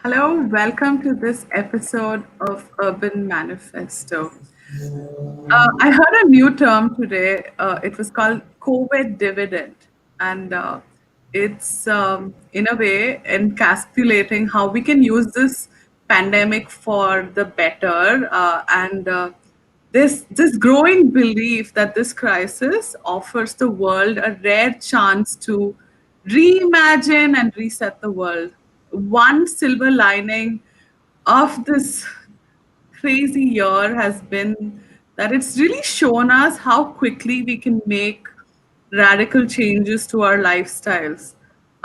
Hello, welcome to this episode of Urban Manifesto. I heard a new term today. It was called COVID dividend. And it's, in a way, encapsulating how we can use this pandemic for the better. And this growing belief that this crisis offers the world a rare chance to reimagine and reset the world. One silver lining of this crazy year has been that it's really shown us how quickly we can make radical changes to our lifestyles.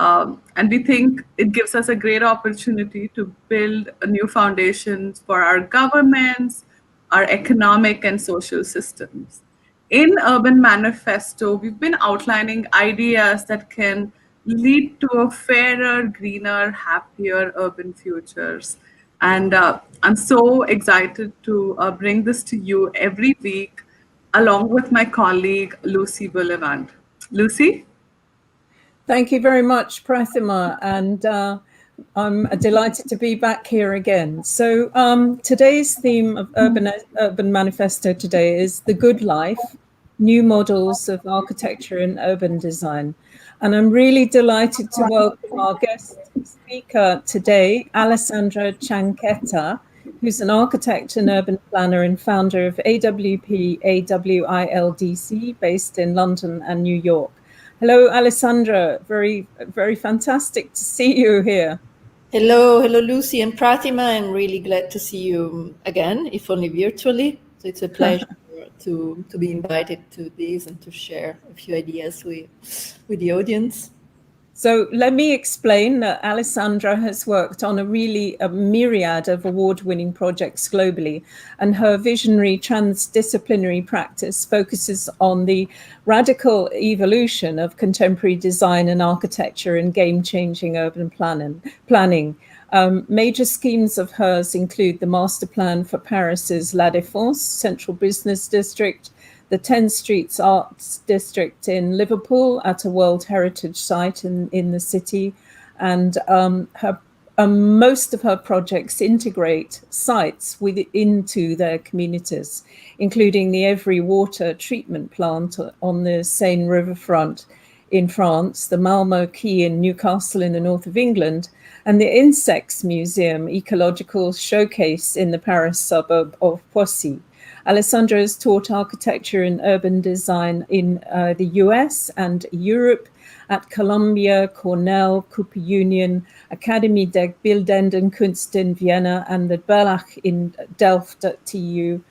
And we think it gives us a great opportunity to build a new foundations for our governments, our economic and social systems. In Urban Manifesto, we've been outlining ideas that can lead to a fairer, greener, happier urban futures. And I'm so excited to bring this to you every week, along with my colleague, Lucy Bullivant. Lucy? Thank you very much, Prathima, and I'm delighted to be back here again. So today's theme of Urban Manifesto today is The Good Life, New Models of Architecture and Urban Design. And I'm really delighted to welcome our guest speaker today, Alessandra Cianchetta, who's an architect and urban planner and founder of AWILDC, based in London and New York. Hello, Alessandra. Very, very fantastic to see you here. Hello, Lucy and Pratima. I'm really glad to see you again, if only virtually. So it's a pleasure to be invited to this and to share a few ideas with the audience. So let me explain that Alessandra has worked on a myriad of award-winning projects globally, and her visionary transdisciplinary practice focuses on the radical evolution of contemporary design and architecture and game-changing urban planning. Major schemes of hers include the master plan for Paris's La Défense Central Business District, the 10 Streets Arts District in Liverpool at a World Heritage Site in the city. And most of her projects integrate sites into their communities, including the Every Water treatment plant on the Seine riverfront in France, the Malmo Quay in Newcastle in the north of England, and the Insects Museum Ecological Showcase in the Paris suburb of Poissy. Alessandra has taught architecture and urban design in the US and Europe at Columbia, Cornell, Cooper Union, Academie der Bildenden Künste in Vienna, and the Berlach in Delft at TU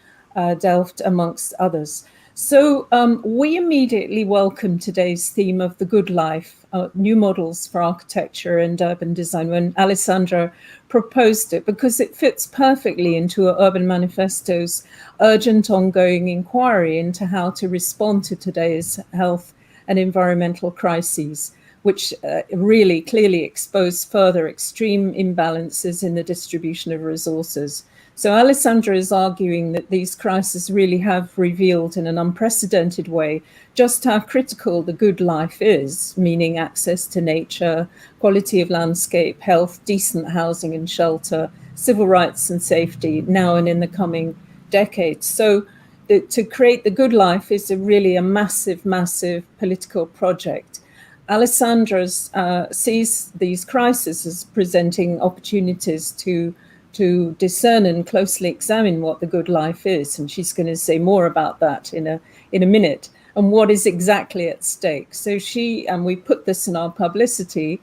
Delft, amongst others. So we immediately welcome today's theme of the good life, new models for architecture and urban design, when Alessandra proposed it, because it fits perfectly into Urban Manifesto's urgent ongoing inquiry into how to respond to today's health and environmental crises, which really clearly expose further extreme imbalances in the distribution of resources. So Alessandra is arguing that these crises really have revealed in an unprecedented way just how critical the good life is, meaning access to nature, quality of landscape, health, decent housing and shelter, civil rights and safety now and in the coming decades. So to create the good life is really a massive, massive political project. Alessandra sees these crises as presenting opportunities to discern and closely examine what the good life is. And she's going to say more about that in a minute, and what is exactly at stake. So we put this in our publicity,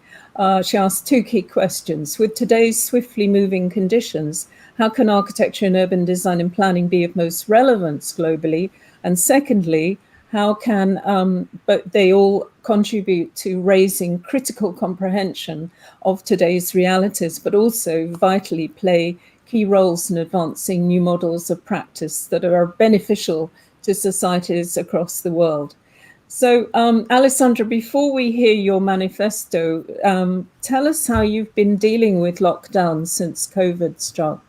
she asked two key questions. With today's swiftly moving conditions, how can architecture and urban design and planning be of most relevance globally? And secondly, how can but they all contribute to raising critical comprehension of today's realities, but also vitally play key roles in advancing new models of practice that are beneficial to societies across the world. So, Alessandra, before we hear your manifesto, tell us how you've been dealing with lockdown since COVID struck.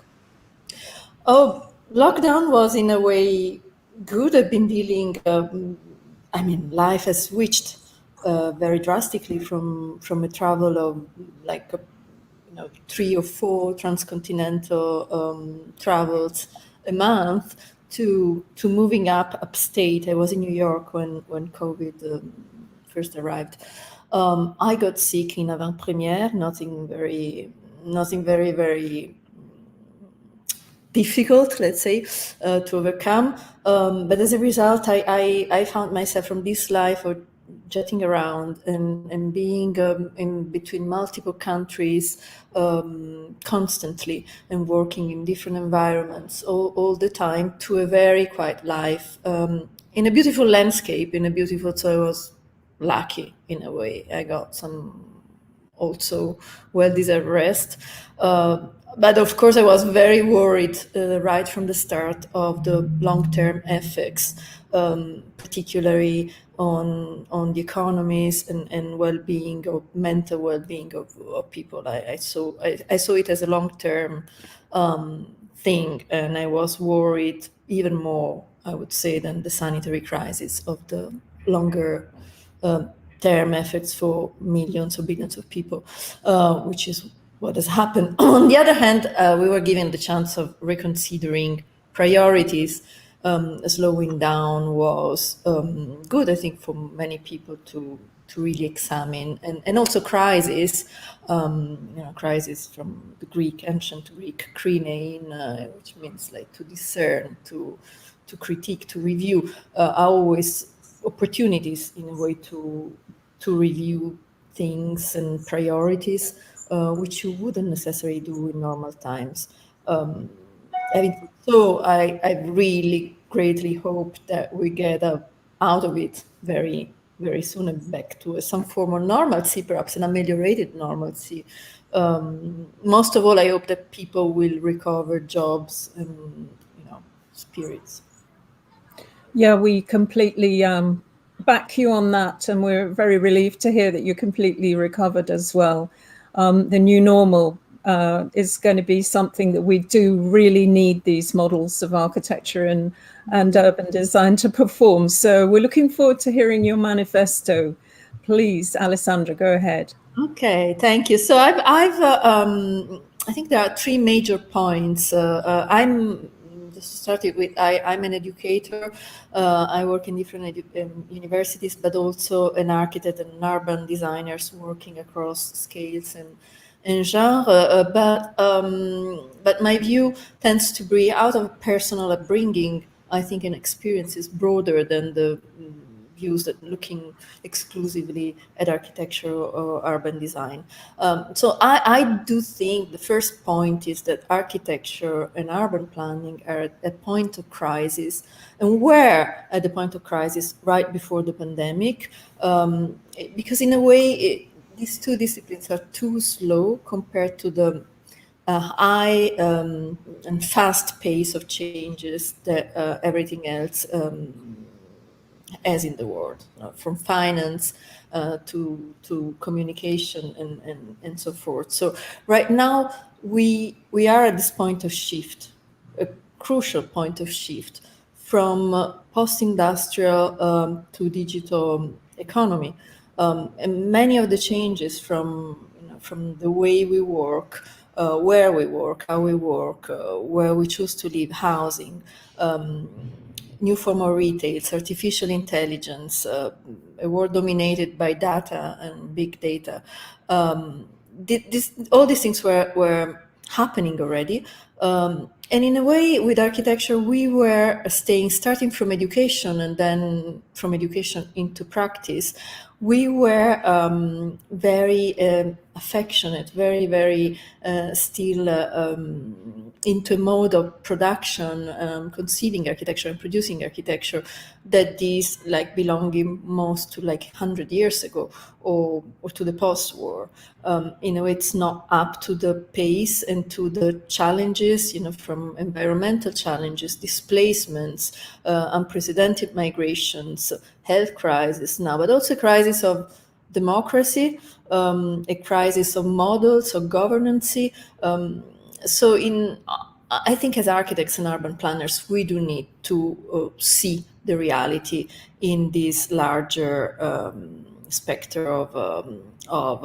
Oh, lockdown was in a way good. I've been dealing, life has switched very drastically from a travel of like 3 or 4 transcontinental travels a month to moving up upstate. I was in New York when COVID first arrived. I got sick in avant-première, nothing very, very difficult, let's say, to overcome. But as a result, I found myself from this life of jetting around and being in between multiple countries constantly and working in different environments all the time to a very quiet life in a beautiful landscape, so I was lucky in a way. I got some also well-deserved rest. But of course, I was very worried right from the start of the long-term effects, particularly on the economies and well-being or mental well-being of people. I saw it as a long-term thing, and I was worried even more, I would say, than the sanitary crisis of the longer term effects for millions or billions of people, which is what has happened. On the other hand, we were given the chance of reconsidering priorities. Slowing down was good, I think, for many people to really examine, and also crisis, crisis from the ancient Greek krinein, which means like to discern, to critique, to review, are always opportunities in a way to review things and priorities, which you wouldn't necessarily do in normal times. So I really greatly hope that we get out of it very, very soon and back to some form of normalcy, perhaps an ameliorated normalcy. Most of all, I hope that people will recover jobs and spirits. Yeah, we completely back you on that, and we're very relieved to hear that you're completely recovered as well. The new normal is going to be something that we do really need these models of architecture and urban design to perform. So we're looking forward to hearing your manifesto. Please, Alessandra, go ahead. Okay, thank you. So I think there are 3 major points. I'm just started with I'm an educator. I work in different universities, but also an architect and an urban designer working across scales and genre. But my view tends to be out of personal upbringing, I think, and experiences broader than the views that looking exclusively at architecture or urban design. So I do think the first point is that architecture and urban planning are at a point of crisis, and were at the point of crisis right before the pandemic, because in a way these 2 disciplines are too slow compared to the high and fast pace of changes that everything else as in the world, from finance to communication and so forth. So right now we are at this point of shift, a crucial point of shift from post-industrial to digital economy, and many of the changes from the way we work, where we work, how we work, where we choose to live, housing, new form of retail, artificial intelligence, a world dominated by data and big data. All these things were happening already. And in a way, with architecture, we were starting from education and then from education into practice. We were very affectionate, very, very still into a mode of production, conceiving architecture and producing architecture that is like belonging most to like 100 years ago or to the post-war. In a way, it's not up to the pace and to the challenges, from environmental challenges, displacements, unprecedented migrations, health crisis now, but also a crisis of democracy, a crisis of models, of governance. So I think as architects and urban planners, we do need to see the reality in this larger spectrum of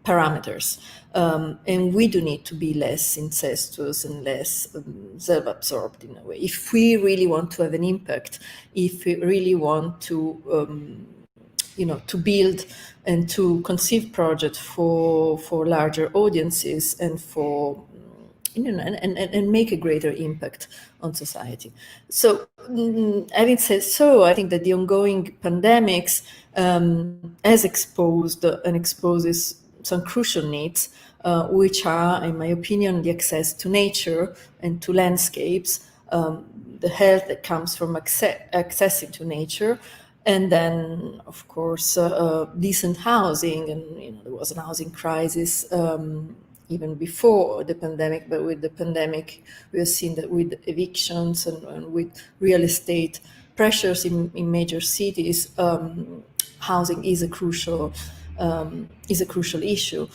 parameters. And we do need to be less incestuous and less self-absorbed in a way. If we really want to have an impact, if we really want to to build and to conceive projects for larger audiences and for and make a greater impact on society. So, having said so, I think that the ongoing pandemics has exposed and exposes some crucial needs, which are, in my opinion, the access to nature and to landscapes, the health that comes from accessing to nature, and then, of course, decent housing. And there was a housing crisis even before the pandemic, but with the pandemic, we have seen that with evictions and with real estate pressures in major cities, housing is a crucial issue.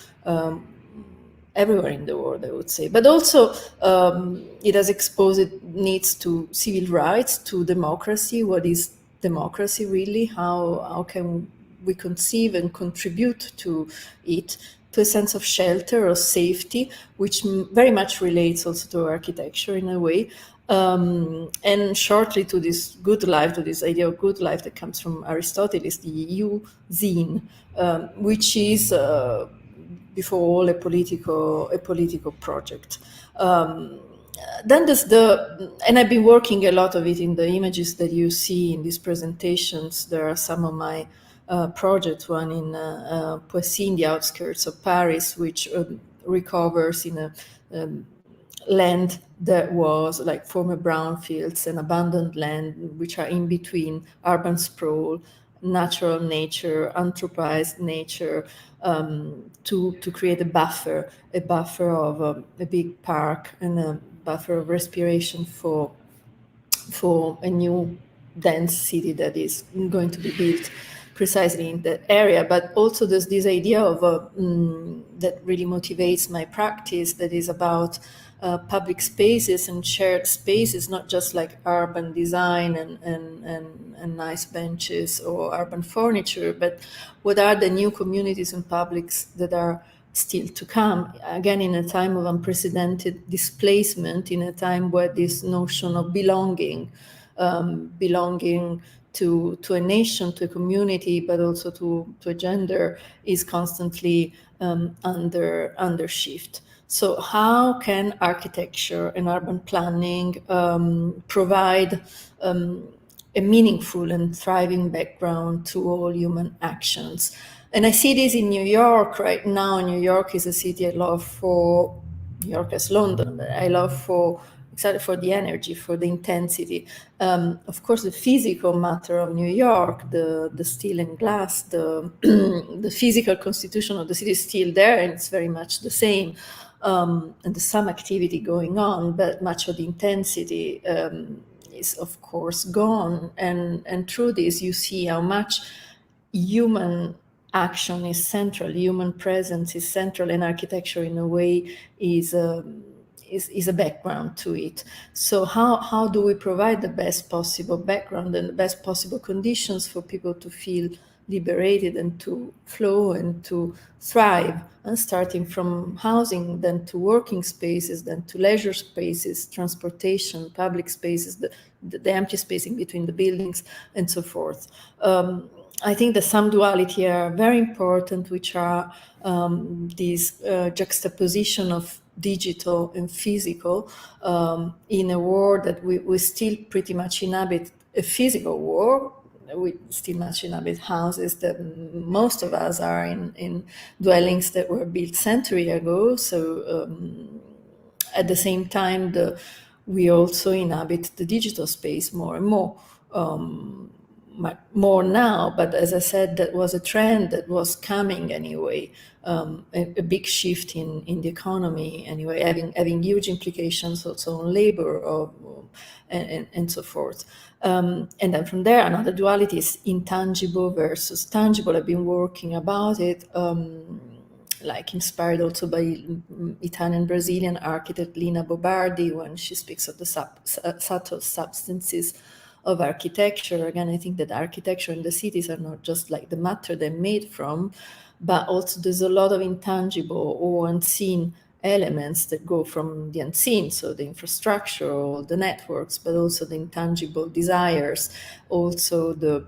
Everywhere in the world, I would say. But also, it has exposed needs to civil rights, to democracy. What is democracy really? How can we conceive and contribute to it? To a sense of shelter or safety, which very much relates also to architecture in a way. And shortly to this good life, to this idea of good life that comes from Aristotle, is the euzine, which is before all a political project. Then there's and I've been working a lot of it in the images that you see in these presentations. There are some of my projects, one in Poissy, in the outskirts of Paris, which recovers in a land that was like former brownfields and abandoned land, which are in between urban sprawl, natural nature, anthropized nature, to create a buffer of a big park and a buffer of respiration for a new dense city that is going to be built precisely in that area. But also there's this idea of that really motivates my practice, that is about public spaces and shared spaces, not just like urban design and nice benches or urban furniture, but what are the new communities and publics that are still to come, again, in a time of unprecedented displacement, in a time where this notion of belonging to a nation, to a community, but also to a gender is constantly under shift. So how can architecture and urban planning provide a meaningful and thriving background to all human actions? And I see this in New York right now. New York is a city I love for, New York as London, but I love for exactly for the energy, for the intensity. Of course, the physical matter of New York, the steel and glass, the the physical constitution of the city is still there, and it's very much the same. And there's some activity going on, but much of the intensity is, of course, gone. And through this, you see how much human action is central, human presence is central, and architecture, in a way, is a background to it. So how do we provide the best possible background and the best possible conditions for people to feel liberated and to flow and to thrive, and starting from housing, then to working spaces, then to leisure spaces, transportation, public spaces, the empty space in between the buildings, and so forth. I think the some duality are very important, which are this juxtaposition of digital and physical in a world that we still pretty much inhabit a physical world. We still much inhabit houses that most of us are in dwellings that were built century ago. So at the same time, we also inhabit the digital space more and more. More now, but as I said, that was a trend that was coming anyway, a big shift in the economy anyway, having huge implications also on labor and so forth. And then from there, another duality is intangible versus tangible. I've been working about it, like inspired also by Italian-Brazilian architect Lina Bobardi when she speaks of the subtle substances of architecture. Again, I think that architecture in the cities are not just like the matter they're made from, but also there's a lot of intangible or unseen elements that go from the unseen, so the infrastructure or the networks, but also the intangible desires, also the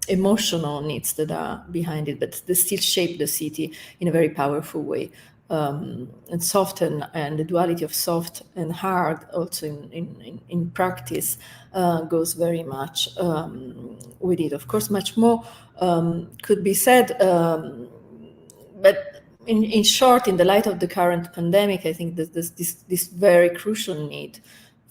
emotional needs that are behind it, but they still shape the city in a very powerful way. And soft and the duality of soft and hard also in practice goes very much with it. Of course, much more could be said, but in short, in the light of the current pandemic, I think that this very crucial need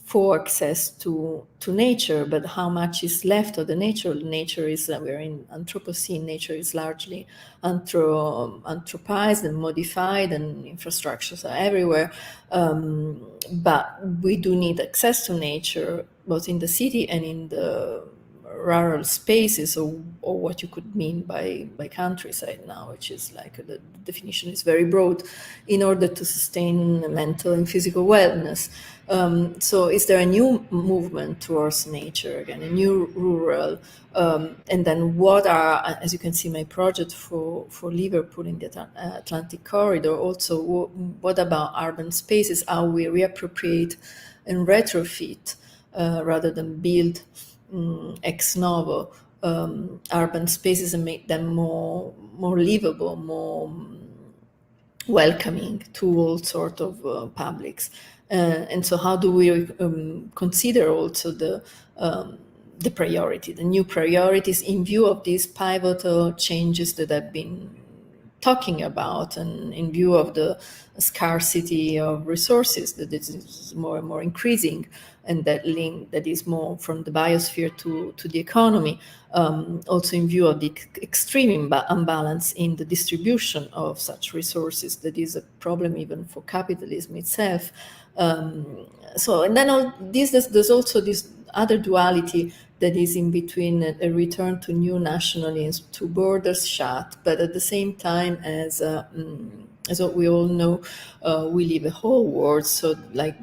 for access to nature, but how much is left of the nature? Nature is, we're in Anthropocene, nature is largely anthropized and modified, and infrastructures are everywhere. But we do need access to nature, both in the city and in the rural spaces, or what you could mean by countryside now, which is like the definition is very broad, in order to sustain mental and physical wellness. So is there a new movement towards nature again, a new rural, and then what are, as you can see, my project for Liverpool in the Atlantic corridor, also what about urban spaces, how we reappropriate and retrofit rather than build ex novo urban spaces and make them more livable, more welcoming to all sort of publics. And so how do we consider also the priority, the new priorities in view of these pivotal changes that I've been talking about, and in view of the scarcity of resources that is more and more increasing, and that link that is more from the biosphere to the economy, also in view of the extreme imbalance in the distribution of such resources that is a problem even for capitalism itself. So, and then all this, there's also this other duality that is in between a return to new nationalism, to borders shut, but at the same time, as what we all know, we live a whole world. So, like,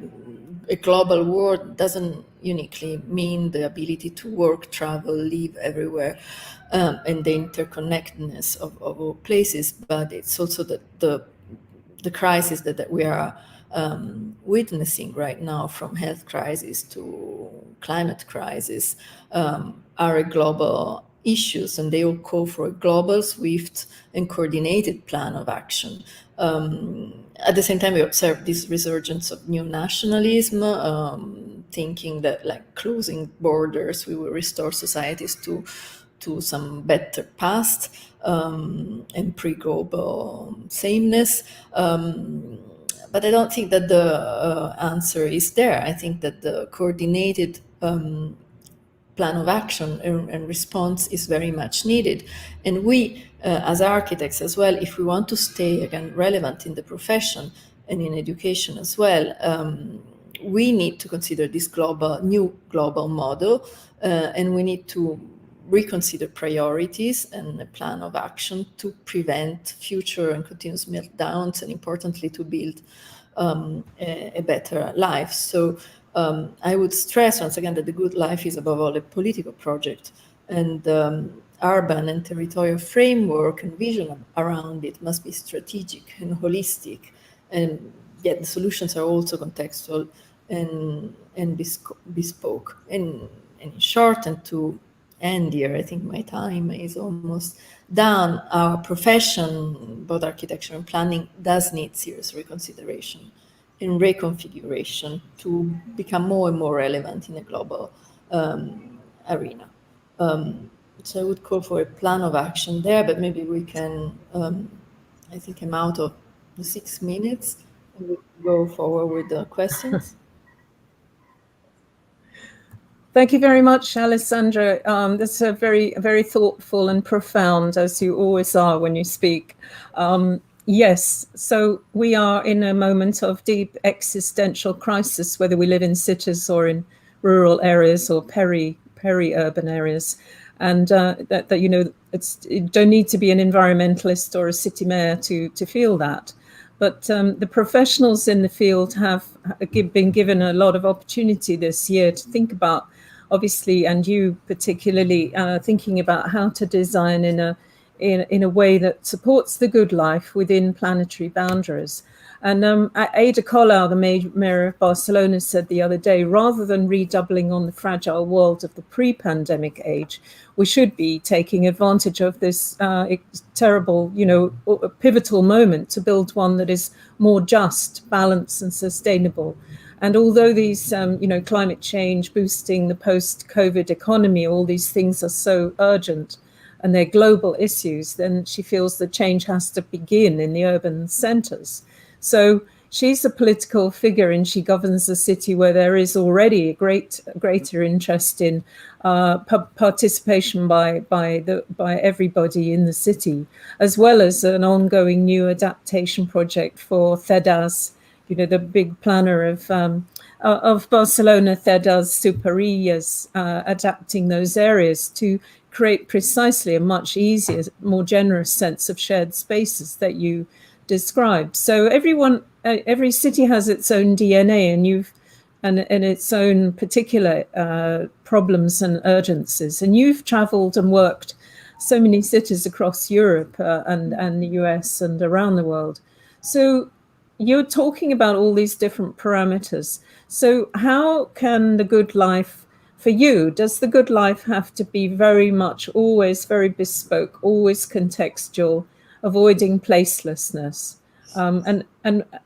a global world doesn't uniquely mean the ability to work, travel, live everywhere, and the interconnectedness of all places. But it's also the crisis that we are witnessing right now, from health crisis to climate crisis, are a global issues, and they all call for a global, swift, and coordinated plan of action. At the same time, we observe this resurgence of new nationalism, thinking that, like, closing borders, we will restore societies to some better past and pre-global sameness. But I don't think that the answer is there. I think that the coordinated plan of action and response is very much needed. And we, as architects as well, if we want to stay, again, relevant in the profession and in education as well, we need to consider this new global model, and we need to reconsider priorities and a plan of action to prevent future and continuous meltdowns, and importantly, to build a better life. So I would stress once again that the good life is above all a political project, and urban and territorial framework and vision around it must be strategic and holistic, and yet the solutions are also contextual and bespoke. And in short, and to end here, I think my time is almost done. Our profession, both architecture and planning, does need serious reconsideration and reconfiguration to become more and more relevant in a global arena. So I would call for a plan of action there, but maybe we can, I think I'm out of the 6 minutes, and we can go forward with the questions. Thank you very much, Alessandra. That's a very thoughtful and profound, as you always are when you speak. Yes, so we are in a moment of deep existential crisis, whether we live in cities or in rural areas or peri-urban areas. And that you know, you don't need to be an environmentalist or a city mayor to feel that. But the professionals in the field have been given a lot of opportunity this year to think about obviously, and you particularly, thinking about how to design in a way that supports the good life within planetary boundaries. And Ada Colau, the mayor of Barcelona, said the other day, rather than redoubling on the fragile world of the pre-pandemic age, we should be taking advantage of this terrible, pivotal moment to build one that is more just, balanced, and sustainable. And although these, climate change, boosting the post-COVID economy, all these things are so urgent, and they're global issues, then she feels that change has to begin in the urban centres. So she's a political figure, and she governs a city where there is already a greater interest in participation by everybody in the city, as well as an ongoing new adaptation project for CEDAS, the big planner of Barcelona, CEDAS Superillas, adapting those areas to create precisely a much easier, more generous sense of shared spaces that you described. So every city has its own DNA, and its own particular problems and urgencies. And you've travelled and worked so many cities across Europe and the US and around the world. So you're talking about all these different parameters. So how can the good life, for you, does the good life have to be very much always very bespoke, always contextual, avoiding placelessness? And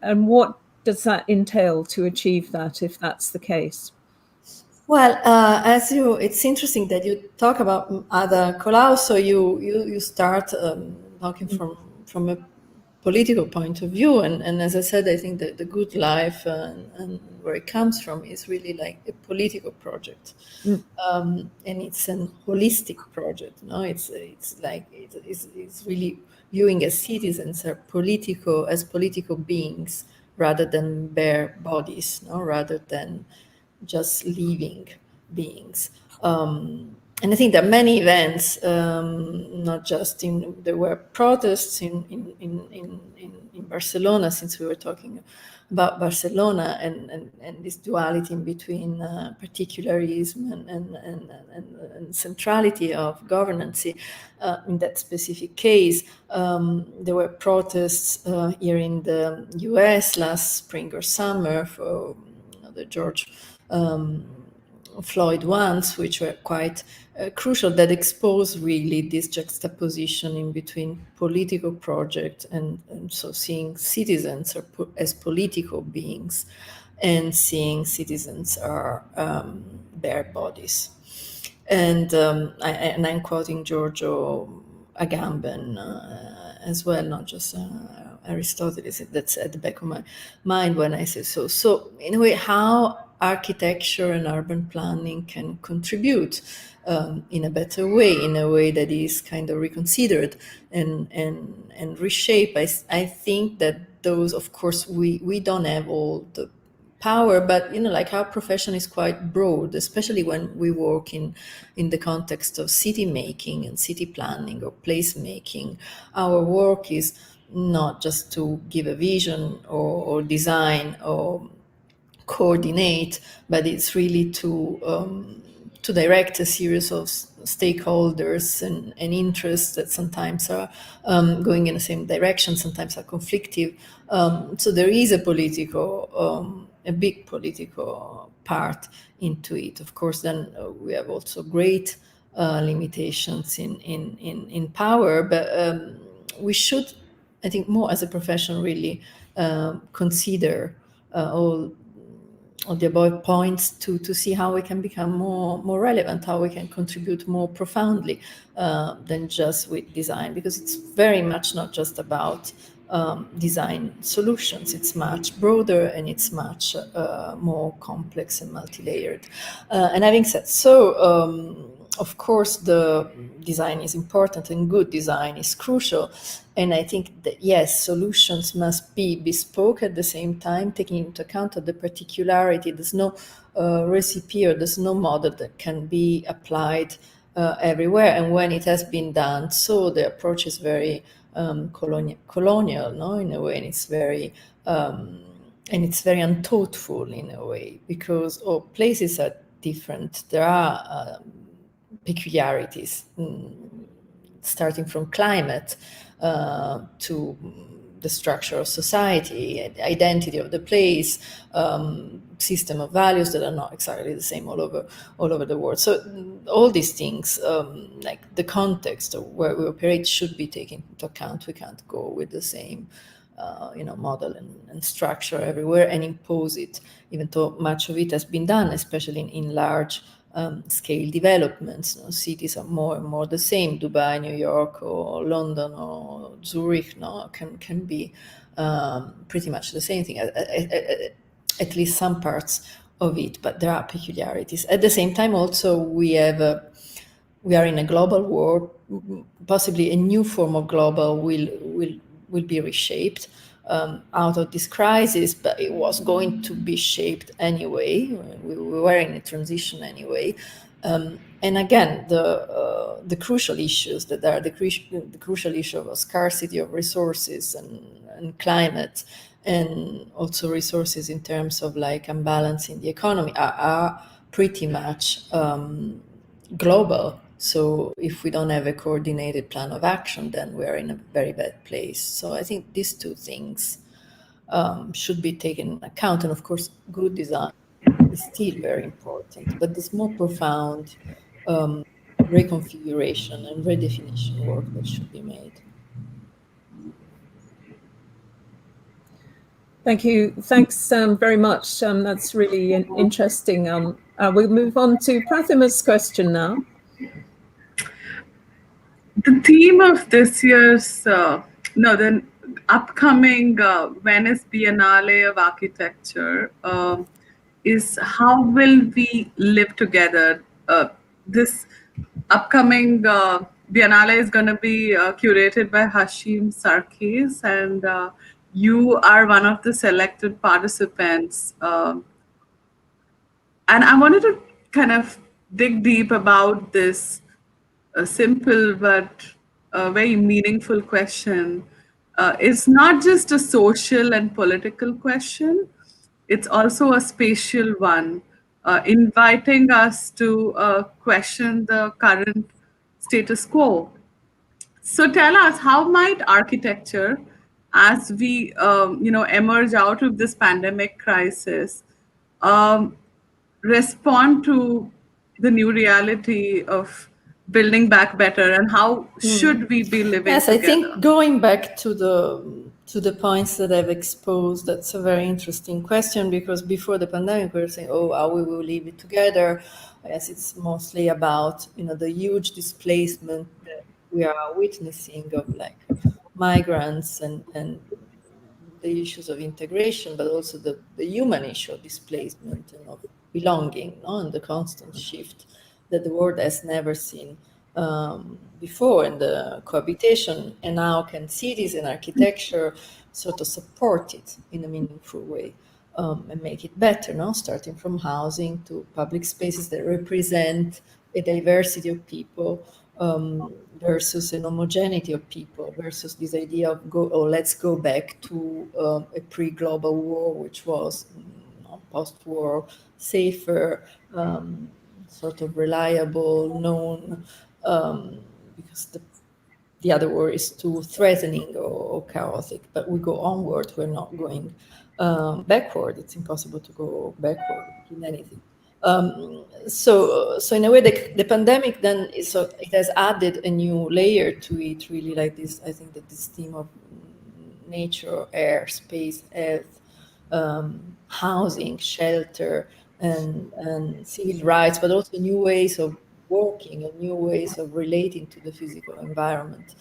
what does that entail to achieve that, if that's the case? Well, it's interesting that you talk about Ada Colau. So you start talking from a political point of view, and as I said, I think that the good life and where it comes from is really like a political project, and it's an holistic project. No, it's really viewing as citizens as political beings rather than bare bodies, no, rather than just living beings. And I think that many events, not just there were protests in Barcelona, since we were talking about Barcelona and this duality in between particularism and centrality of governance. In that specific case, there were protests here in the US last spring or summer for the George Floyd ones, which were quite crucial, that expose really this juxtaposition in between political project and so seeing citizens as political beings and seeing citizens are bare bodies. And I'm quoting Giorgio Agamben as well, not just Aristotle. That's at the back of my mind when I say so. So in a way, how architecture and urban planning can contribute in a better way, in a way that is kind of reconsidered and reshape. I think that those, of course, we don't have all the power, but like our profession is quite broad, especially when we work in the context of city making and city planning or place making. Our work is not just to give a vision or design or coordinate, but it's really to direct a series of stakeholders and interests that sometimes are going in the same direction, sometimes are conflictive. So there is a big political part into it. Of course, then we have also great limitations in power, but we should, I think, more as a profession really consider all of the above points to see how we can become more relevant, how we can contribute more profoundly than just with design, because it's very much not just about design solutions. It's much broader and it's much more complex and multi-layered. And having said so, of course, the design is important and good design is crucial. And I think that, yes, solutions must be bespoke at the same time, taking into account of the particularity. There's no recipe or there's no model that can be applied everywhere. And when it has been done, so the approach is very colonial, no, in a way, and it's very unthoughtful in a way, because places are different. There are peculiarities, starting from climate to the structure of society, identity of the place, system of values that are not exactly the same all over the world. So all these things, like the context of where we operate, should be taken into account. We can't go with the same model and structure everywhere and impose it, even though much of it has been done, especially in large scale developments. Cities are more and more the same. Dubai, New York, or London, or Zurich, can be pretty much the same thing, at least some parts of it, but there are peculiarities. At the same time, also, we are in a global war. Possibly a new form of global will be reshaped out of this crisis, but it was going to be shaped anyway. We were in a transition anyway. And again, the crucial issues that are the crucial issue of scarcity of resources and climate, and also resources in terms of like imbalance in the economy, are pretty much global. So if we don't have a coordinated plan of action, then we're in a very bad place. So I think these two things should be taken into account. And of course, good design is still very important, but this more profound reconfiguration and redefinition work that should be made. Thank you. Thanks very much. That's really interesting. We'll move on to Prathima's question now. The theme of this year's, the upcoming Venice Biennale of Architecture is how will we live together? This upcoming Biennale is going to be curated by Hashim Sarkis, and you are one of the selected participants. And I wanted to kind of dig deep about this simple but very meaningful question. It's not just a social and political question, it's also a spatial one, inviting us to question the current status quo. So tell us, how might architecture, as we emerge out of this pandemic crisis, um, respond to the new reality of building back better, and how should we be living Yes, together? I think going back to the points that I've exposed, that's a very interesting question, because before the pandemic we were saying, oh, how we will live it together. Yes, it's mostly about the huge displacement that we are witnessing of like migrants and the issues of integration, but also the human issue of displacement and of belonging, and the constant shift that the world has never seen before in the cohabitation. And how can cities and architecture sort of support it in a meaningful way, and make it better, starting from housing to public spaces that represent a diversity of people, versus an homogeneity of people, versus this idea of let's go back to a pre-global war, which was post-war, safer, sort of reliable, known, because the other war is too threatening or chaotic. But we go onward, we're not going backward. It's impossible to go backward in anything. So in a way, the pandemic then it has added a new layer to it, really, like this. I think that this theme of nature, air, space, health, housing, shelter, and civil rights, but also new ways of working and new ways of relating to the physical environment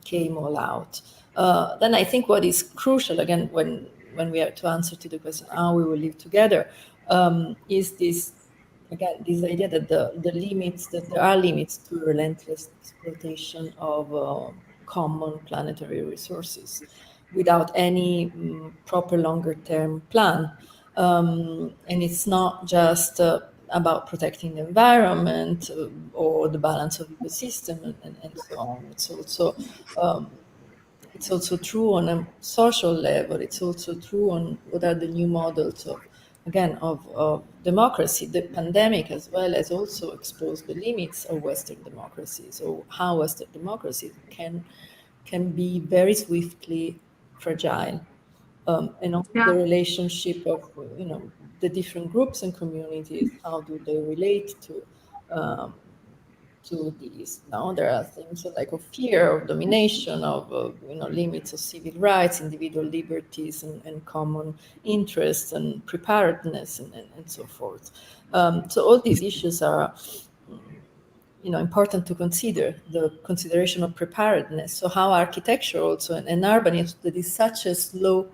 came all out. Then I think what is crucial, again, when we have to answer to the question how we will live together, is this idea that that there are limits to relentless exploitation of common planetary resources without any proper longer term plan. And it's not just about protecting the environment or the balance of the ecosystem and so on. It's also true on a social level. It's also true on what are the new models of again, of democracy. The pandemic as well has also exposed the limits of Western democracy. So how Western democracy can be very swiftly fragile, and also the Yeah. relationship of the different groups and communities. How do they relate um, to these? Now there are things like of fear, of domination, of limits of civil rights, individual liberties, and common interests, and preparedness, and so forth. So all these issues are important to consider, the consideration of preparedness. So how architecture also and urbanism, that is such a slow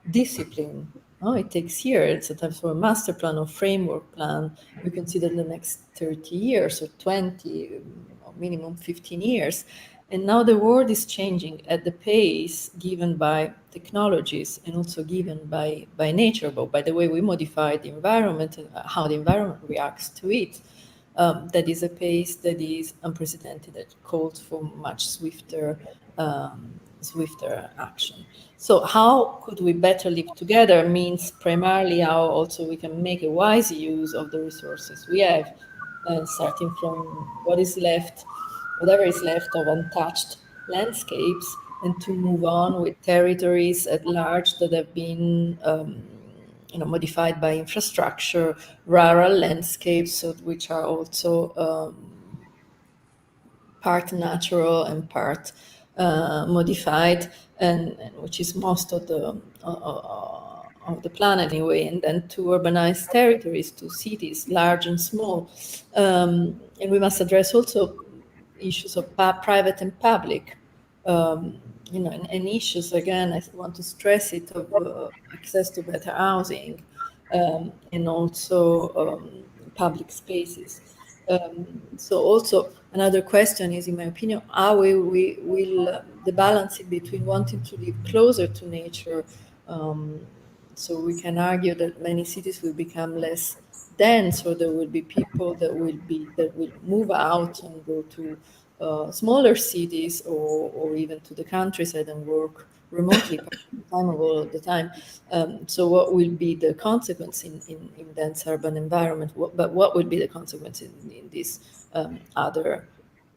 discipline. Oh, it takes years. Sometimes for a master plan or framework plan, you consider the next 30 years or 20, or minimum 15 years. And now the world is changing at the pace given by technologies and also given by nature, but by the way we modify the environment and how the environment reacts to it. That is a pace that is unprecedented, that calls for much swifter action. So how could we better live together means primarily how also we can make a wise use of the resources we have, starting from whatever is left of untouched landscapes, and to move on with territories at large that have been modified by infrastructure, rural landscapes, so which are also part natural and part modified, and which is most of the planet anyway, and then to urbanized territories, to cities, large and small. And we must address also issues of private and public, and issues, again, I want to stress it, of access to better housing, and also public spaces. So also another question is, in my opinion, how we will the balance between wanting to live closer to nature. So we can argue that many cities will become less dense, or there will be people that will move out and go to smaller cities, or even to the countryside and work remotely part of the time, or all of the time. So what will be the consequence in dense urban environment? But what will be the consequence in these other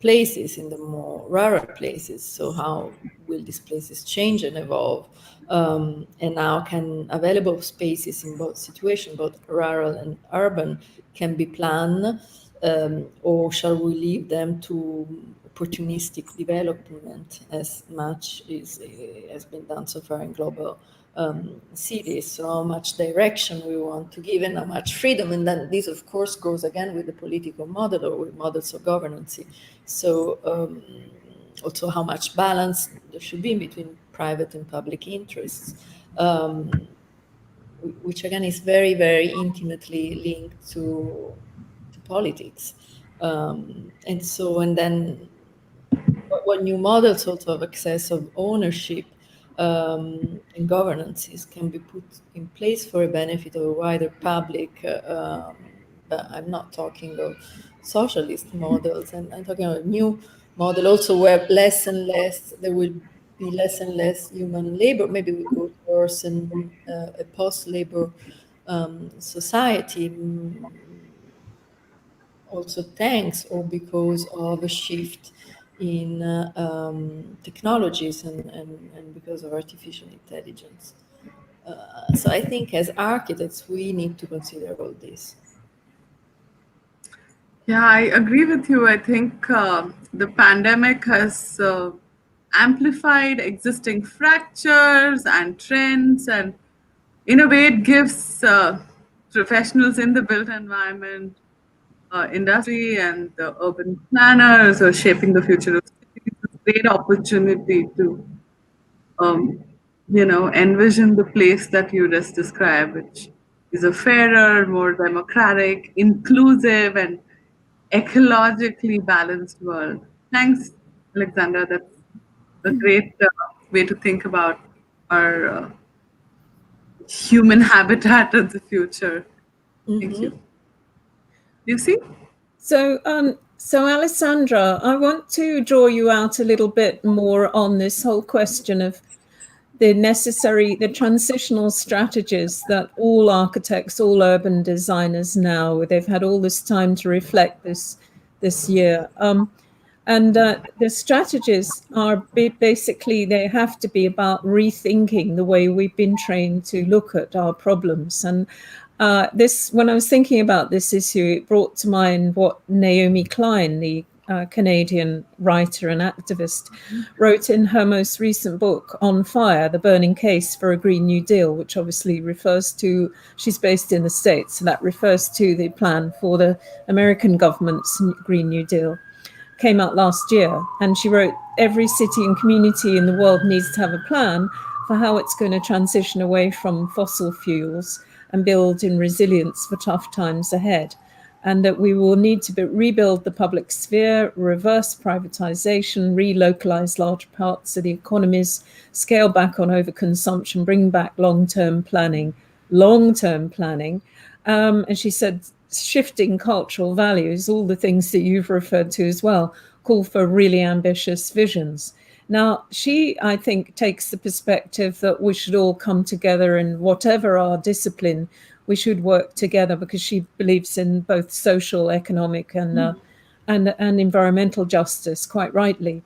places, in the more rural places? So how will these places change and evolve? And how can available spaces in both situations, both rural and urban, can be planned, or shall we leave them to opportunistic development, as much has been done so far in global cities? So how much direction we want to give, and how much freedom? And then this, of course, goes again with the political model, or with models of governance. So also how much balance there should be between private and public interests, which again is very, very intimately linked to politics. And then what new models also of access, of ownership, and governances can be put in place for a benefit of a wider public. But I'm not talking of socialist models, and I'm talking of a new model also, where there will be less and less human labor. Maybe we go towards a post-labor society, also thanks or because of a shift in technologies, and because of artificial intelligence. So I think as architects, we need to consider all this. Yeah, I agree with you. I think the pandemic has amplified existing fractures and trends, and in a way, it gives professionals in the built environment, industry, and the urban planners who are shaping the future of cities a great opportunity to, um, envision the place that you just described, which is a fairer, more democratic, inclusive, and ecologically balanced world. Thanks, Alexandra. That's a great way to think about our human habitat of the future. Thank you. You see? So Alessandra, I want to draw you out a little bit more on this whole question of the transitional strategies that all architects, all urban designers now, they've had all this time to reflect this year. And the strategies are basically, they have to be about rethinking the way we've been trained to look at our problems. And when I was thinking about this issue, it brought to mind what Naomi Klein, the Canadian writer and activist, wrote in her most recent book, On Fire, The Burning Case for a Green New Deal, which obviously refers to, she's based in the States, so that refers to the plan for the American government's Green New Deal. Came out last year, and she wrote, every city and community in the world needs to have a plan for how it's going to transition away from fossil fuels and build in resilience for tough times ahead. And that we will need to rebuild the public sphere, reverse privatization, relocalize large parts of the economies, scale back on overconsumption, bring back long-term planning. And she said, shifting cultural values, all the things that you've referred to as well, call for really ambitious visions. Now, she, I think, takes the perspective that we should all come together, and whatever our discipline, we should work together, because she believes in both social, economic, and environmental justice, quite rightly.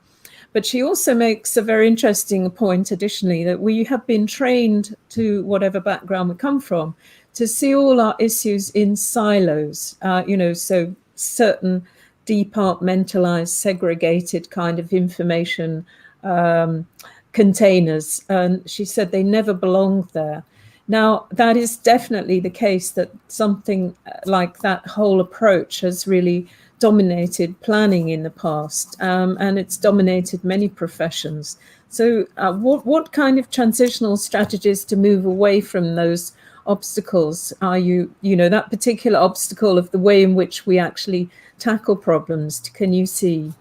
But she also makes a very interesting point, additionally, that we have been trained, to whatever background we come from, to see all our issues in silos, so certain departmentalized, segregated kind of information containers. And she said they never belonged there. Now, that is definitely the case, that something like that whole approach has really dominated planning in the past, and it's dominated many professions. So what kind of transitional strategies to move away from those obstacles are that particular obstacle of the way in which we actually tackle problems, can you see?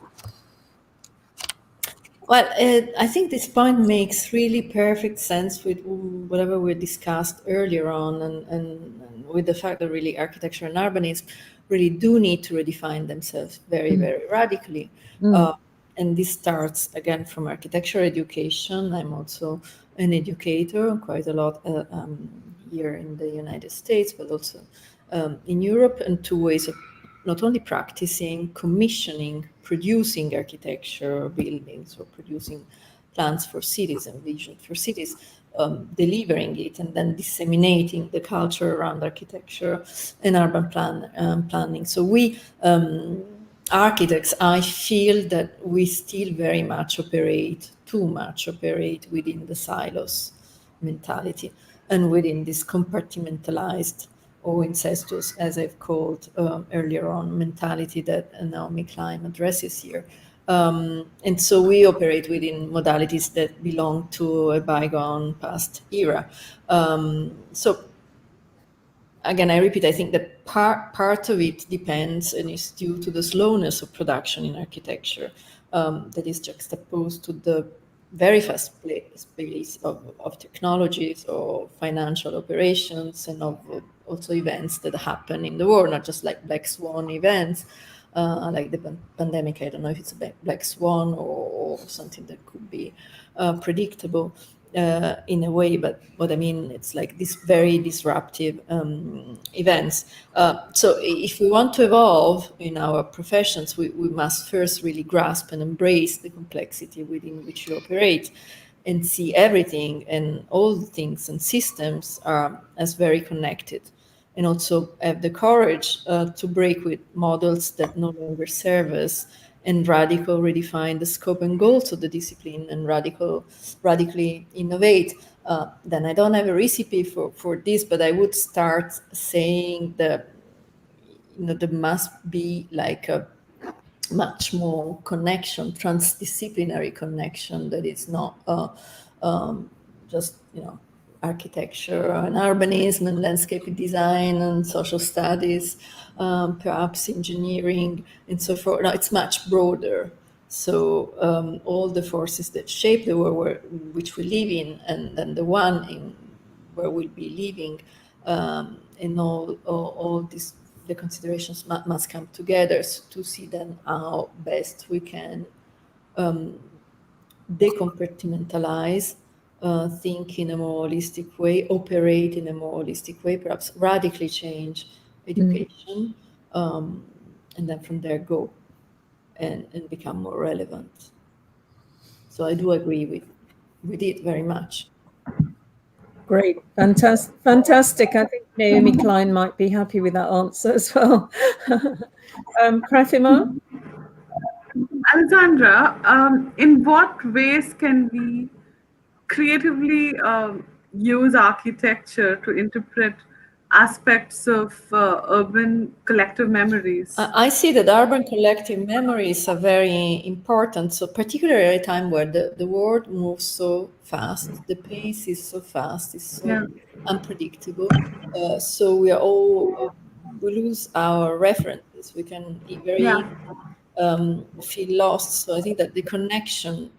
Well, I think this point makes really perfect sense with whatever we discussed earlier on, and with the fact that really architecture and urbanism really do need to redefine themselves very, very radically. And this starts, again, from architecture education. I'm also an educator quite a lot here in the United States, but also in Europe, and two ways of not only practicing, commissioning, producing architecture, buildings, or producing plans for cities and vision for cities, delivering it, and then disseminating the culture around architecture and urban planning. So we architects, I feel that we still very much too much operate within the silos mentality and within this compartmentalized or incestuous, as I've called earlier on, mentality that Naomi Klein addresses here. And so we operate within modalities that belong to a bygone past era. So again, I repeat, I think that part of it depends and is due to the slowness of production in architecture that is juxtaposed to the very fast pace of technologies or financial operations, and of also events that happen in the world, not just like black swan events, like the pandemic. I don't know if it's a black swan or something that could be predictable in a way, but what I mean, it's like these very disruptive events. So if we want to evolve in our professions, we must first really grasp and embrace the complexity within which we operate, and see everything and all the things and systems as very connected, and also have the courage to break with models that no longer serve us, and radically redefine the scope and goals of the discipline, and radically innovate. Then I don't have a recipe for this, but I would start saying that there must be like a much more connection, transdisciplinary connection, that is not just architecture and urbanism and landscape design and social studies, perhaps engineering and so forth. No, it's much broader. So all the forces that shape the world which we live in, and then the one in where we'll be living, and all these the considerations must come together to see then how best we can decompartmentalize think in a more holistic way, operate in a more holistic way, perhaps radically change education, and then from there go and become more relevant. So I do agree with it very much. Great. Fantastic. I think Naomi Klein might be happy with that answer as well. Prathima? Alexandra, in what ways can we creatively use architecture to interpret aspects of urban collective memories? I see that urban collective memories are very important. So particularly at a time where the world moves so fast, the pace is so fast, it's so Yeah, unpredictable. So we lose our references. We can yeah, very feel lost. So I think that the connection,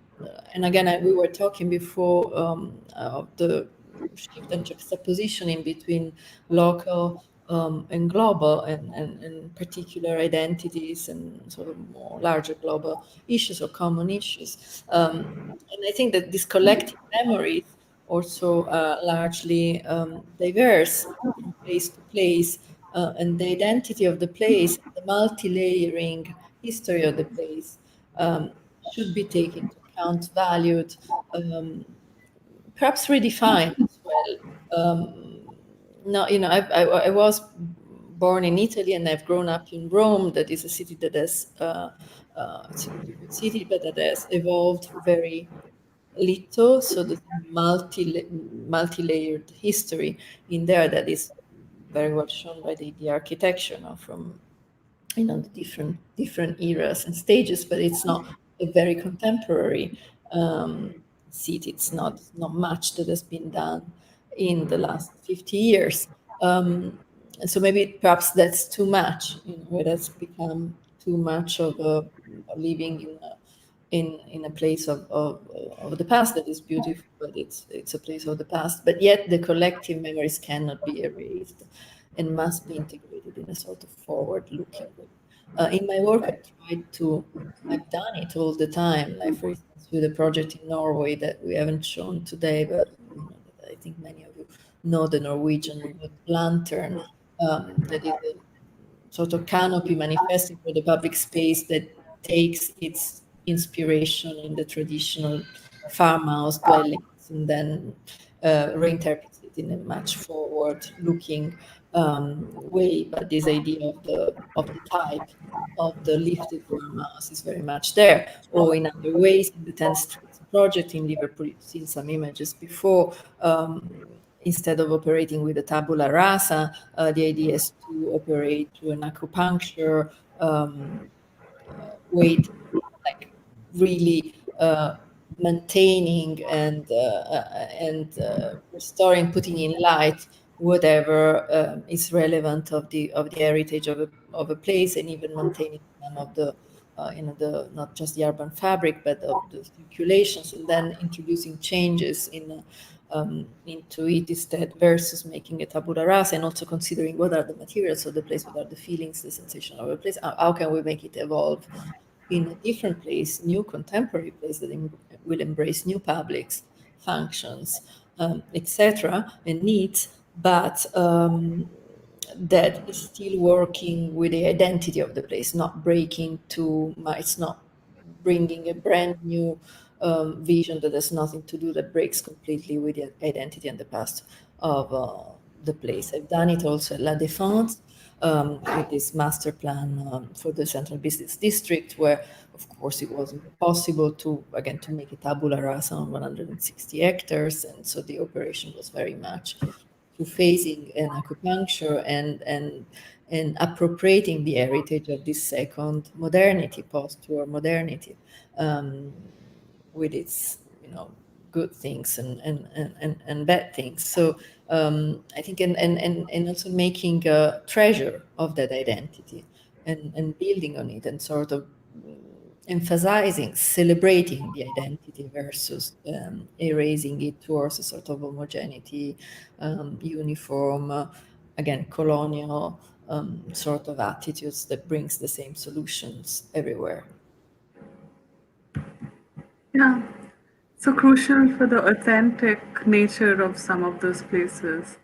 and again, we were talking before of the shift and juxtaposition in between local and global and particular identities and sort of more larger global issues or common issues. And I think that these collective memories also largely diverse from place to place, and the identity of the place, the multi-layering history of the place should be taken into account, valued, um, perhaps redefined as well. No, I was born in Italy and I've grown up in Rome. That is a city that has, it's a very good city, but that has evolved very little. So there's multi-layered history in there that is very well shown by the architecture, now from the different eras and stages, but it's not a very contemporary seat. It's not much that has been done in the last 50 years. And so maybe perhaps that's too much. It has become too much of a living in a place of the past that is beautiful, but it's a place of the past. But yet the collective memories cannot be erased and must be integrated in a sort of forward-looking way. In my work, I've done it all the time. Like for instance, with a project in Norway that we haven't shown today, but I think many of you know the Norwegian wood lantern. That is a sort of canopy manifesting for the public space that takes its inspiration in the traditional farmhouse dwellings and then reinterprets it in a much forward-looking way. But this idea of the type of the lifted farmhouse is very much there. Or in other ways, in the 10 Streets project in Liverpool, you've seen some images before. Instead of operating with a tabula rasa, the idea is to operate through an acupuncture way, like really maintaining and restoring, putting in light whatever is relevant of the heritage of a place, and even maintaining some of the not just the urban fabric but of the circulations, and then introducing changes into it instead, versus making a tabula rasa, and also considering what are the materials of the place, what are the feelings, the sensation of a place, how can we make it evolve in a different place, new contemporary place that will embrace new publics, functions, etc., and needs, but that is still working with the identity of the place, not breaking too much, it's not bringing a brand new vision that has nothing to do, that breaks completely with the identity and the past of the place. I've done it also at La Défense with this master plan for the central business district, where, of course, it wasn't possible to make a tabula rasa on 160 hectares, and so the operation was very much to phasing and acupuncture and appropriating the heritage of this second modernity, post-war modernity, with its good things and bad things. So I think and also making a treasure of that identity and building on it, and sort of emphasizing, celebrating the identity versus erasing it towards a sort of homogeneity, uniform, again, colonial sort of attitudes that brings the same solutions everywhere. yeah. So crucial for the authentic nature of some of those places.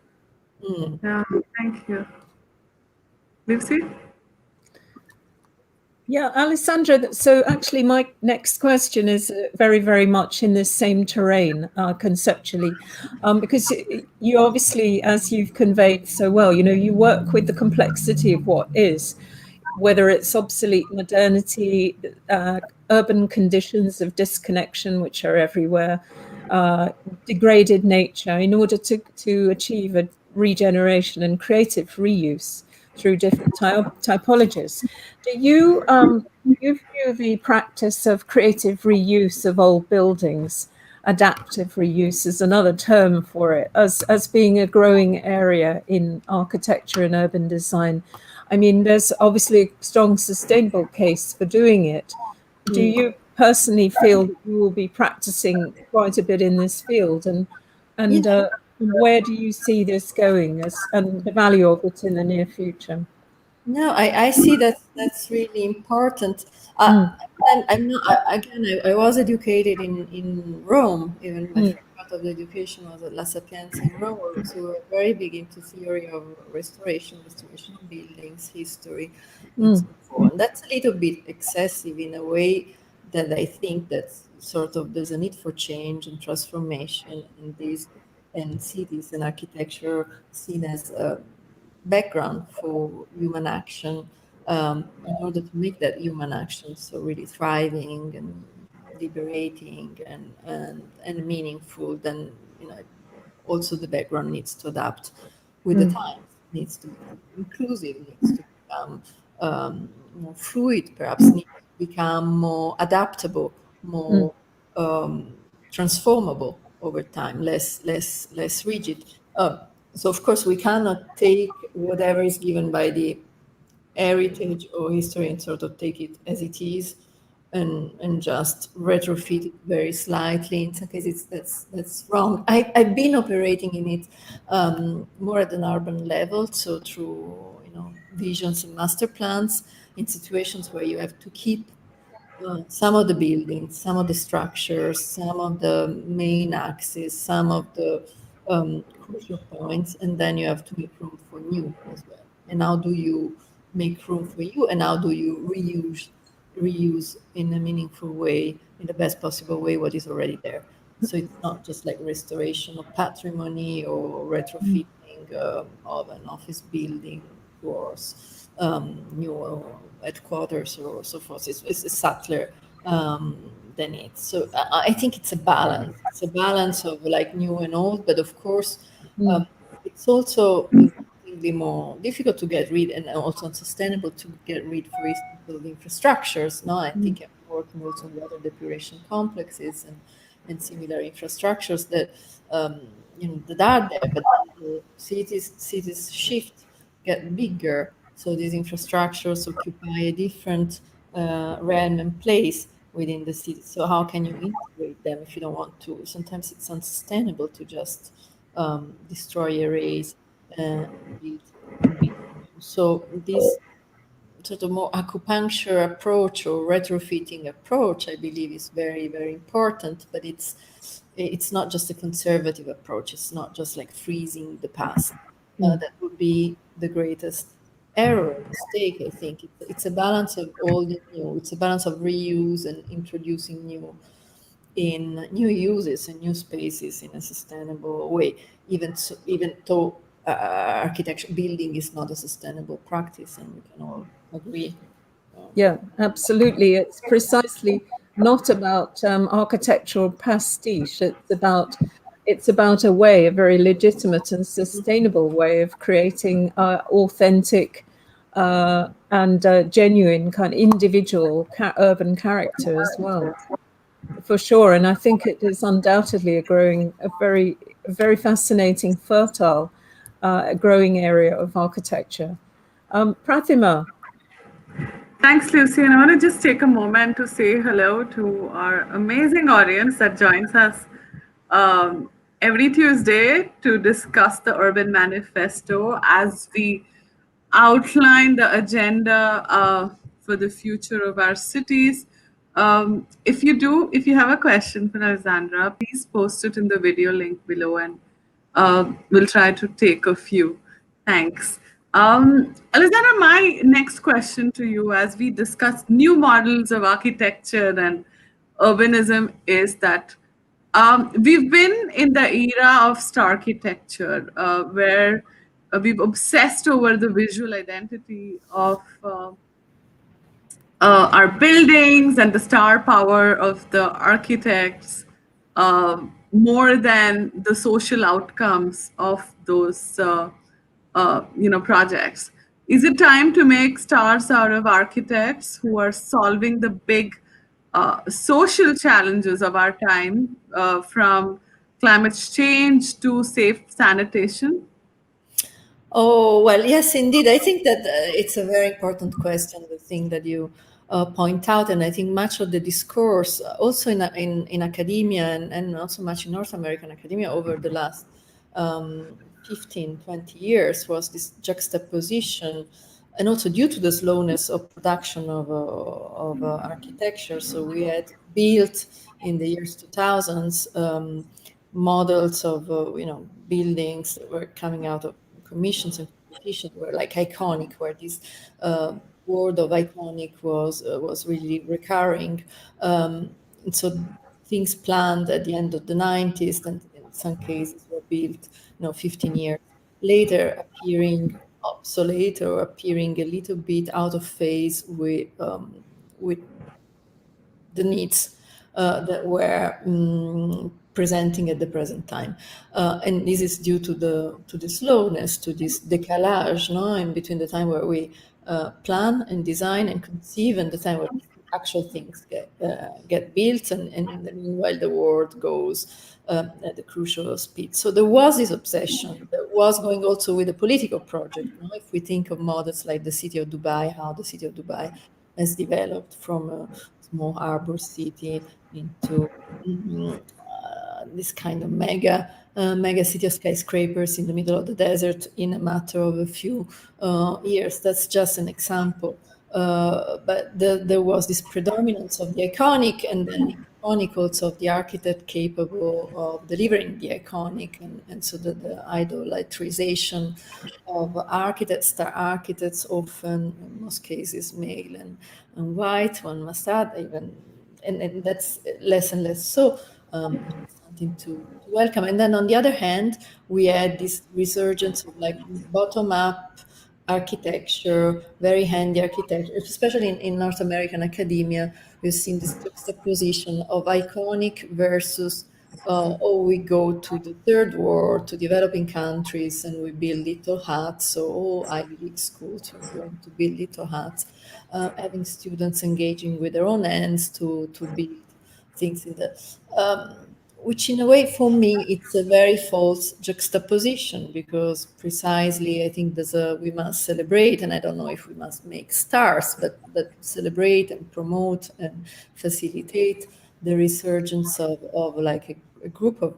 Yeah, thank you. Lucy? Yeah, Alessandra, so actually my next question is very, very much in this same terrain conceptually, because you obviously, as you've conveyed so well, you work with the complexity of what is, whether it's obsolete modernity, urban conditions of disconnection, which are everywhere, degraded nature, in order to achieve a regeneration and creative reuse through different typologies. Do you view the practice of creative reuse of old buildings, adaptive reuse is another term for it, as being a growing area in architecture and urban design? I mean, there's obviously a strong sustainable case for doing it. Do you personally feel that you will be practicing quite a bit in this field, Yeah. and where do you see this going and the value of it in the near future? No, I see that that's really important. Mm, I'm not, I was educated in Rome. Even my mm, first part of the education was at La Sapienza in Rome, so we were very big into theory of restoration of buildings, history, and so mm, on. That's a little bit excessive in a way that I think that sort of there's a need for change and transformation in these and cities and architecture seen as background for human action in order to make that human action so really thriving and liberating and meaningful, then also the background needs to adapt with the mm, times, needs to become inclusive, needs to become more fluid, perhaps needs to become more adaptable, mm, more transformable over time, less rigid. So of course we cannot take whatever is given by the heritage or history and sort of take it as it is and just retrofit it very slightly. In some cases, that's wrong. I've been operating in it more at an urban level, so through visions and master plans in situations where you have to keep some of the buildings, some of the structures, some of the main axes, some of the crucial points, and then you have to make room for new as well. And how do you make room for you, and how do you reuse in a meaningful way, in the best possible way, what is already there? So it's not just like restoration of patrimony or retrofitting of an office building towards new headquarters or so forth. It's subtler than it. So I think it's a balance. It's a balance of like new and old, but of course, mm, it's also increasingly more difficult to get rid and also unsustainable to get rid, for instance, of infrastructures. No, I mm, think I'm working also on water depuration complexes and similar infrastructures that that are there, but the cities shift, get bigger, so these infrastructures occupy a different realm and place within the city. So how can you integrate them if you don't want to? Sometimes it's unsustainable to just destroy, erase, and build and build. So this sort of more acupuncture approach or retrofitting approach, I believe, is very, very important. But it's not just a conservative approach. It's not just like freezing the past. mm. That would be the greatest error, mistake. I think it's a balance of old and new. It's a balance of reuse and introducing new in new uses and new spaces in a sustainable way. Even though architecture building is not a sustainable practice, and we can all agree. Yeah, absolutely. It's precisely not about architectural pastiche. It's about a way, a very legitimate and sustainable way of creating authentic and genuine kind of individual urban character as well, for sure. And I think it is undoubtedly a very fascinating, fertile, growing area of architecture. Pratima. Thanks, Lucy. And I want to just take a moment to say hello to our amazing audience that joins us um, every Tuesday to discuss the Urban Manifesto as we outline the agenda for the future of our cities. If you have a question for Alessandra, please post it in the video link below, and we'll try to take a few. Thanks. Alessandra, my next question to you, as we discuss new models of architecture and urbanism, is that we've been in the era of star architecture, where we've obsessed over the visual identity of our buildings and the star power of the architects, more than the social outcomes of those projects. Is it time to make stars out of architects who are solving the big social challenges of our time, from climate change to safe sanitation? Oh, well, yes, indeed. I think that it's a very important question, the thing that you point out. And I think much of the discourse, also in academia and also much in North American academia over the last 15, 20 years, was this juxtaposition. And also due to the slowness of production of architecture. So we had built in the years 2000s models of, buildings that were coming out of commissions and competitions were like iconic, where this word of iconic was really recurring. And so things planned at the end of the 90s, and in some cases were built, 15 years later, appearing obsolete or appearing a little bit out of phase with the needs that were presenting at the present time, and this is due to the slowness, to this decalage, no, in between the time where we plan and design and conceive and the time where actual things get built, and meanwhile the world goes at the crucial speed. So there was this obsession that was going also with the political project. If we think of models like the city of Dubai, how the city of Dubai has developed from a small harbor city into this kind of mega city of skyscrapers in the middle of the desert in a matter of a few years. That's just an example. But there was this predominance of the iconic, and then the iconic also of the architect capable of delivering the iconic, and so the idolatrization of architects, star architects, often in most cases male and white, one must add, even, and that's less and less so. Something to welcome. And then on the other hand, we had this resurgence of like bottom-up architecture, very handy architecture, especially in North American academia. We've seen this juxtaposition of iconic versus we go to the third world, to developing countries, and we build little huts. So Ivy League schools are going to build little huts, having students engaging with their own hands to build things in the which in a way for me it's a very false juxtaposition, because precisely I think we must celebrate, and I don't know if we must make stars, but celebrate and promote and facilitate the resurgence of like a group of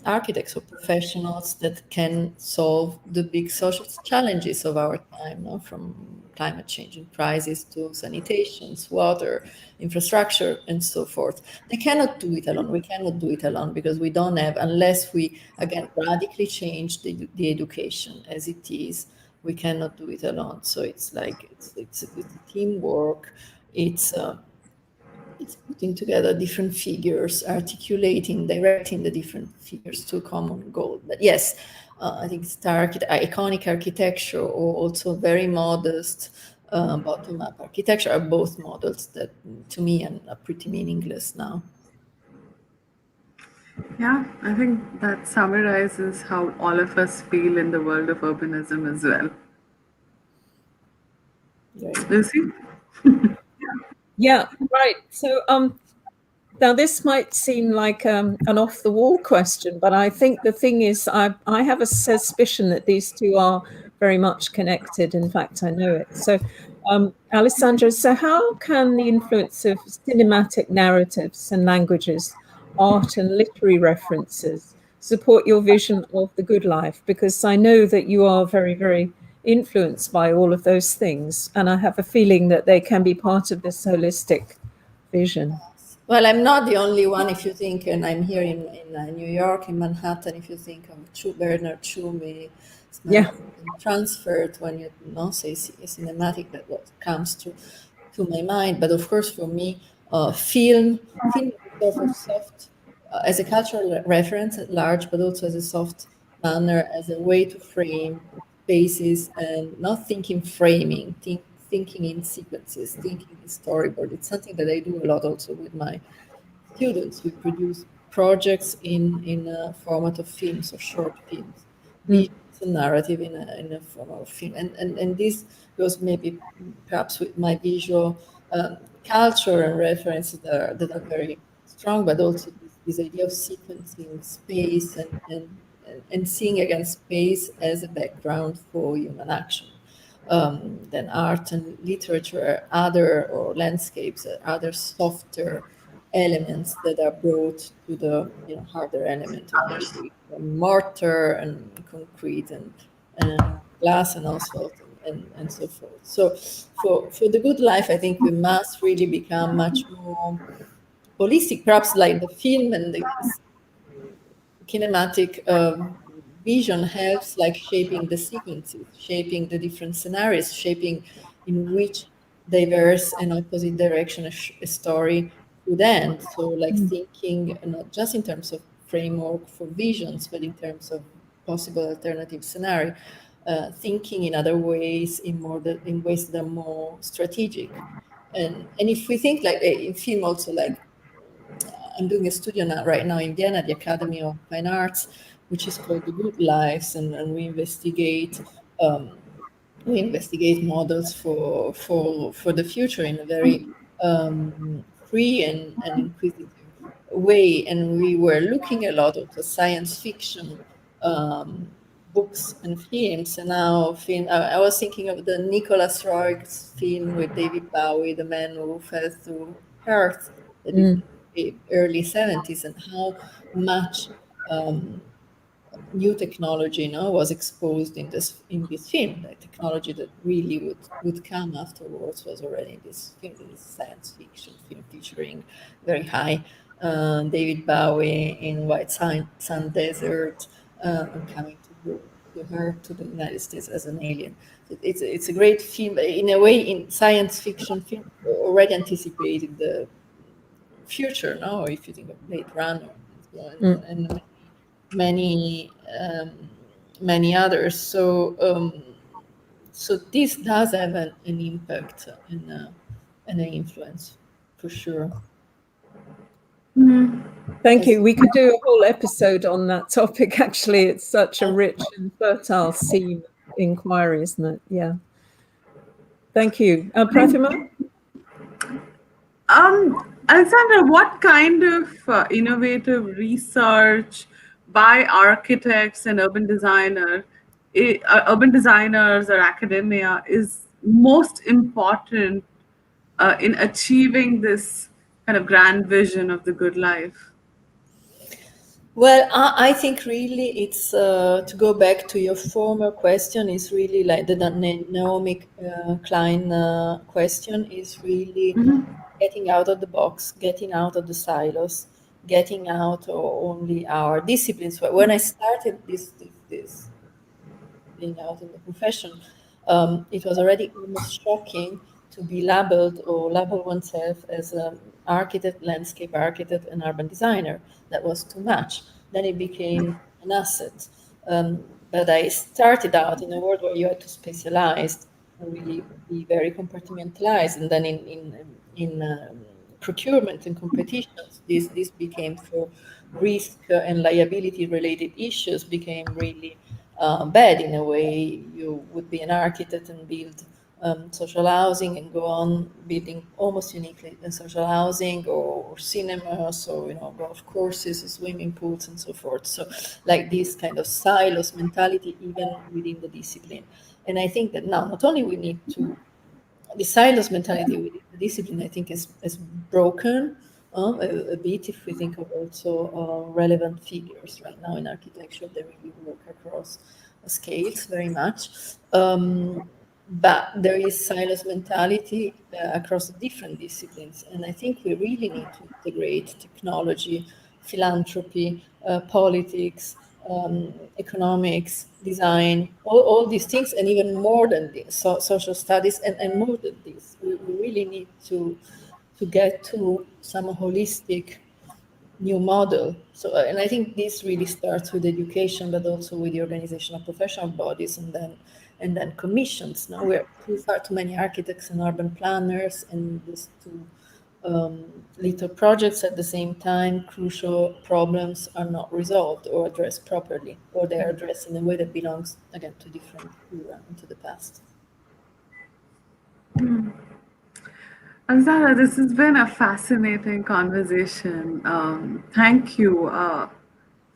architects or professionals that can solve the big social challenges of our time, no? From climate change and crisis to sanitations, water, infrastructure, and so forth. They cannot do it alone. We cannot do it alone, because we don't have, unless we, again, radically change the education as it is, we cannot do it alone. So it's like, it's teamwork. It's putting together different figures, articulating, directing the different figures to a common goal. But yes, I think iconic architecture, or also very modest bottom-up architecture, are both models that, to me, are pretty meaningless now. Yeah, I think that summarizes how all of us feel in the world of urbanism as well. Right. Lucy? Yeah, right. So now this might seem like an off-the-wall question, but I think the thing is, I have a suspicion that these two are very much connected. In fact, I know it. So, Alessandra, so how can the influence of cinematic narratives and languages, art and literary references support your vision of the good life? Because I know that you are very, very influenced by all of those things, and I have a feeling that they can be part of this holistic vision. Well, I'm not the only one. If you think, and I'm here in New York, in Manhattan, if you think of Bernard Tschumi, it's Yeah. transferred when you say cinematic, that what comes to my mind. But of course, for me, film is sort of soft as a cultural reference at large, but also as a soft manner, as a way to frame spaces and not thinking framing, thinking in sequences, thinking in storyboard. It's something that I do a lot also with my students. We produce projects in a format of films or short films, Mm. visions and narrative in a form of film. And this goes maybe perhaps with my visual culture and references that are very strong, but also this idea of sequencing space and seeing again space as a background for human action. Then art and literature are other, or landscapes are other softer elements that are brought to the harder element of the mortar and concrete and glass and asphalt and so forth. So for the good life, I think we must really become much more holistic, perhaps like the film and the kinematic vision helps like shaping the sequences, shaping the different scenarios, shaping in which diverse and opposite direction a story could end. So like thinking not just in terms of framework for visions, but in terms of possible alternative scenario, thinking in other ways, in ways that are more strategic. And if we think like in film also, like I'm doing a studio right now in Vienna, the Academy of Fine Arts, which is called The Good Lives, and um, we investigate models for the future in a very free and inquisitive way. And we were looking a lot at the science fiction um, books and films. And now I was thinking of the Nicholas Roeg's film with David Bowie, The Man Who Fell Through Earth, that did Mm. the early 70s, and how much um, new technology was exposed in this film. The technology that really would come afterwards was already in this film, this science fiction film featuring very high David Bowie in White Sand Desert, and coming to her to the United States as an alien. It's a great film. In a way, in science fiction film already anticipated the future. No, if you think of Blade Runner and so on, Mm. and many many others. So this does have an impact and an influence for sure. Thank As you. We could do a whole episode on that topic. Actually, it's such a rich and fertile seam inquiry, isn't it? Yeah. Thank you. Prathima? Alexandra, what kind of innovative research by architects and urban designers or academia is most important in achieving this kind of grand vision of the good life? well, I think really it's to go back to your former question, is really like the Naomi Klein question, is really getting out of the box, getting out of the silos, getting out of only our disciplines. When I started this being out in the profession, it was already almost shocking to be labeled or label oneself as an architect, landscape architect, and urban designer. That was too much. Then it became an asset. But I started out in a world where you had to specialize and really be very compartmentalized, and then in procurement and competitions, this became for risk and liability related issues became really bad in a way. You would be an architect and build social housing and go on building almost uniquely social housing or cinemas or golf courses, swimming pools, and so forth. So like this kind of silos mentality even within the discipline. And I think that now not only we need to the silos mentality within the discipline, I think, is broken a bit if we think of also relevant figures right now in architecture. They really work across scales very much. but there is silos mentality across different disciplines. And I think we really need to integrate technology, philanthropy, politics, economics, design, all these things, and even more than this, social studies, and more than this. We really need to get to some holistic new model. So, and I think this really starts with education, but also with the organization of professional bodies, and then commissions. Now we're too far too many architects and urban planners, and these two little projects at the same time. Crucial problems are not resolved or addressed properly, or they are addressed in a way that belongs again to different era and to the past. Alessandra, this has been a fascinating conversation. Thank you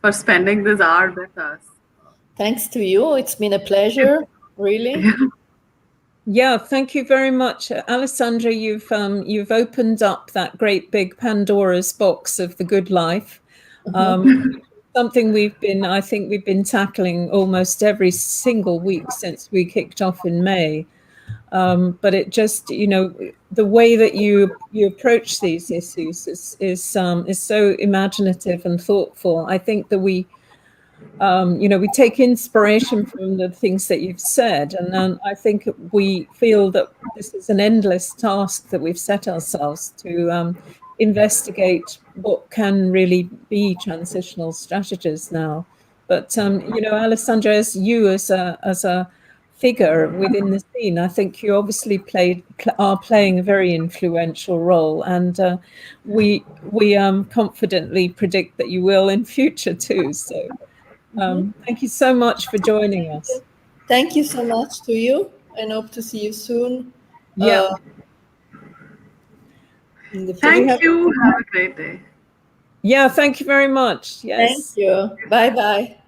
for spending this hour with us. Thanks to you. It's been a pleasure, really. Yeah, thank you very much, Alessandra. You've opened up that great big Pandora's box of the good life. Something I think we've been tackling almost every single week since we kicked off in May. But it just, the way that you approach these issues is so imaginative and thoughtful. I think that we take inspiration from the things that you've said, and then I think we feel that this is an endless task that we've set ourselves to investigate what can really be transitional strategies now. But Alessandra, as a figure within the scene, I think you obviously are playing a very influential role, and we confidently predict that you will in future too. So. Thank you so much for joining us. Thank you so much to you, and hope to see you soon. Yeah. In the Thank you. Have a great day. Yeah, thank you very much. Thank Yes. you. Bye bye.